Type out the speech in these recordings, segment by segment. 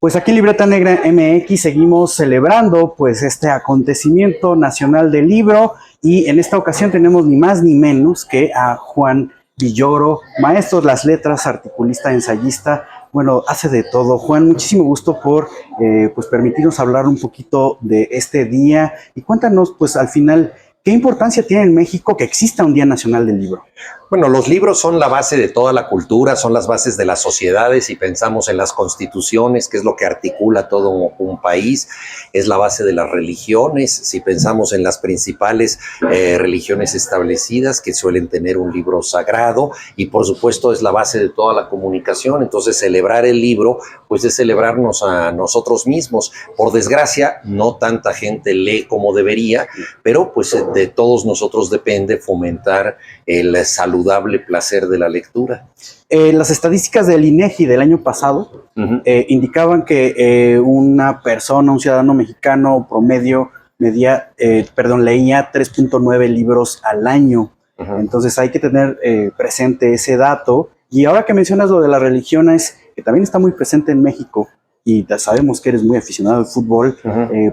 Pues aquí en Libreta Negra MX seguimos celebrando pues este acontecimiento nacional del libro y en esta ocasión tenemos ni más ni menos que a Juan Villoro, maestro de las letras, articulista, ensayista, bueno, hace de todo. Juan, muchísimo gusto por pues permitirnos hablar un poquito de este día y cuéntanos pues al final qué importancia tiene en México que exista un Día Nacional del Libro. Bueno, los libros son la base de toda la cultura, son las bases de las sociedades. Si pensamos en las constituciones, que es lo que articula todo un país, es la base de las religiones. Si pensamos en las principales religiones establecidas, que suelen tener un libro sagrado, y por supuesto es la base de toda la comunicación. Entonces celebrar el libro, pues es celebrarnos a nosotros mismos. Por desgracia, no tanta gente lee como debería, pero pues de todos nosotros depende fomentar el saludable placer de la lectura. Las estadísticas del INEGI del año pasado indicaban que una persona, un ciudadano mexicano promedio, leía 3.9 libros al año. Entonces hay que tener presente ese dato. Y ahora que mencionas lo de las religiones, que también está muy presente en México, y sabemos que eres muy aficionado al fútbol,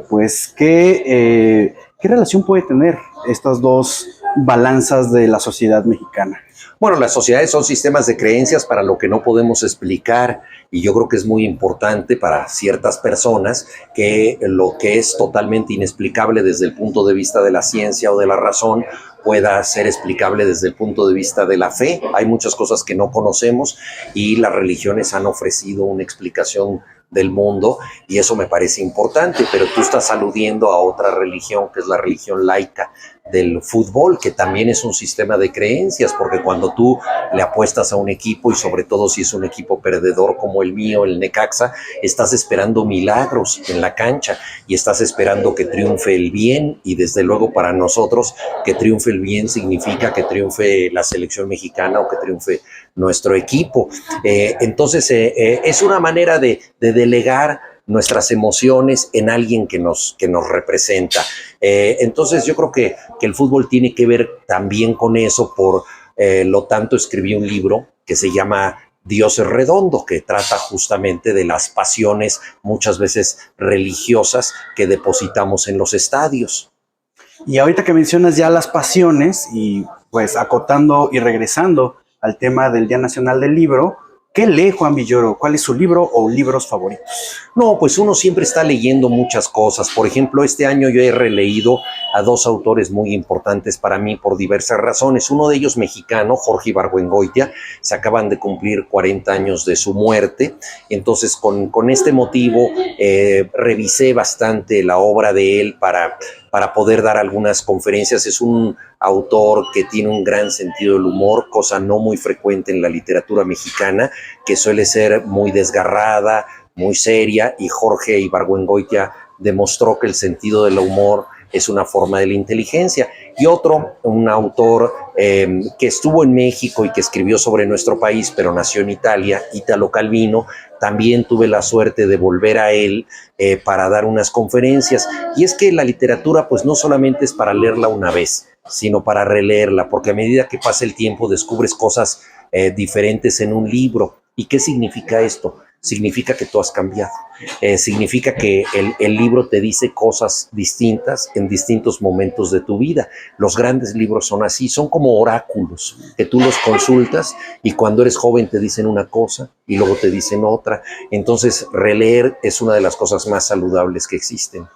pues ¿qué relación puede tener estas dos balanzas de la sociedad mexicana? Bueno, las sociedades son sistemas de creencias para lo que no podemos explicar, y yo creo que es muy importante para ciertas personas que lo que es totalmente inexplicable desde el punto de vista de la ciencia o de la razón pueda ser explicable desde el punto de vista de la fe. Hay muchas cosas que no conocemos y las religiones han ofrecido una explicación del mundo y eso me parece importante, pero tú estás aludiendo a otra religión que es la religión laica del fútbol, que también es un sistema de creencias, porque cuando tú le apuestas a un equipo y sobre todo si es un equipo perdedor como el mío, el Necaxa, estás esperando milagros en la cancha y estás esperando que triunfe el bien, y desde luego para nosotros que triunfe el bien significa que triunfe la selección mexicana o que triunfe nuestro equipo. Entonces es una manera de delegar nuestras emociones en alguien que nos representa. Entonces yo creo que el fútbol tiene que ver también con eso, por lo tanto escribí un libro que se llama Dios es redondo, que trata justamente de las pasiones muchas veces religiosas que depositamos en los estadios. Y ahorita que mencionas ya las pasiones y pues acotando y regresando al tema del Día Nacional del Libro, ¿qué lee Juan Villoro? ¿Cuál es su libro o libros favoritos? No, pues uno siempre está leyendo muchas cosas. Por ejemplo, este año yo he releído a dos autores muy importantes para mí por diversas razones. Uno de ellos mexicano, Jorge Ibargüengoitia, se acaban de cumplir 40 años de su muerte. Entonces, con este motivo, revisé bastante la obra de él para poder dar algunas conferencias. Es un autor que tiene un gran sentido del humor, cosa no muy frecuente en la literatura mexicana, que suele ser muy desgarrada, muy seria, y Jorge Ibargüengoitia demostró que el sentido del humor es una forma de la inteligencia. Y otro, un autor que estuvo en México y que escribió sobre nuestro país, pero nació en Italia, Italo Calvino. También tuve la suerte de volver a él para dar unas conferencias. Y es que la literatura pues no solamente es para leerla una vez, sino para releerla, porque a medida que pasa el tiempo descubres cosas diferentes en un libro. ¿Y qué significa esto? Significa que tú has cambiado. Significa que el libro te dice cosas distintas en distintos momentos de tu vida. Los grandes libros son así, son como oráculos, que tú los consultas y cuando eres joven te dicen una cosa y luego te dicen otra. Entonces, releer es una de las cosas más saludables que existen.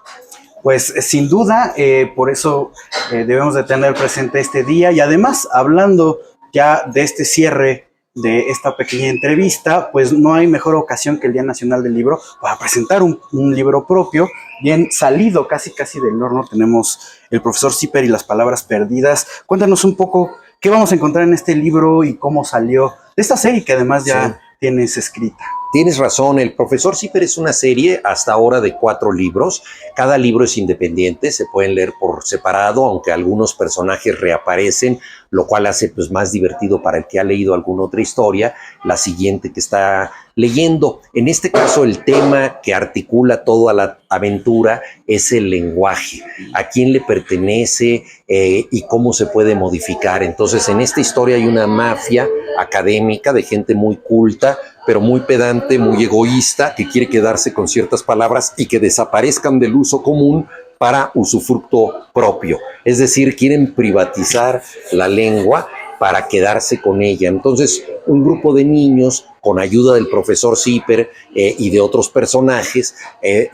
Pues sin duda, por eso debemos de tener presente este día, y además, hablando ya de este cierre de esta pequeña entrevista, pues no hay mejor ocasión que el Día Nacional del Libro para presentar un libro propio, bien salido casi del horno. Tenemos El Profesor Zipper y las Palabras Perdidas. Cuéntanos un poco qué vamos a encontrar en este libro y cómo salió de esta serie que además ya tienes escrita. Tienes razón, El Profesor Zipper es una serie hasta ahora de 4 libros. Cada libro es independiente, se pueden leer por separado, aunque algunos personajes reaparecen, lo cual hace pues más divertido para el que ha leído alguna otra historia la siguiente que está leyendo. En este caso, el tema que articula toda la aventura es el lenguaje, a quién le pertenece y cómo se puede modificar. Entonces, en esta historia hay una mafia académica de gente muy culta, pero muy pedante, gente muy egoísta que quiere quedarse con ciertas palabras y que desaparezcan del uso común para usufructo propio. Es decir, quieren privatizar la lengua para quedarse con ella. Entonces, un grupo de niños, con ayuda del profesor Zipper y de otros personajes,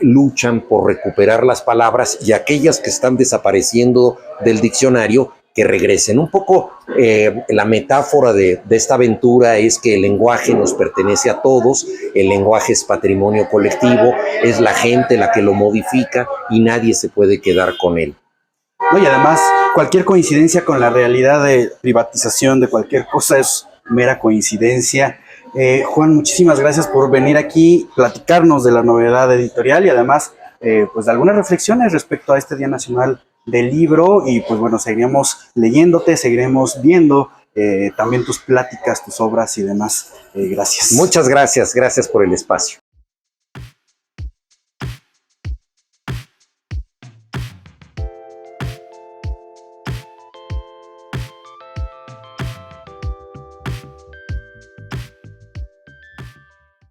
luchan por recuperar las palabras y aquellas que están desapareciendo del diccionario, que regresen. Un poco la metáfora de esta aventura es que el lenguaje nos pertenece a todos, el lenguaje es patrimonio colectivo, es la gente la que lo modifica y nadie se puede quedar con él. No, y además, cualquier coincidencia con la realidad de privatización de cualquier cosa es mera coincidencia. Juan, muchísimas gracias por venir aquí, platicarnos de la novedad editorial y además, pues de algunas reflexiones respecto a este Día Nacional del Libro. Y pues bueno, seguiremos leyéndote, seguiremos viendo también tus pláticas, tus obras y demás. Gracias. Muchas gracias, gracias por el espacio.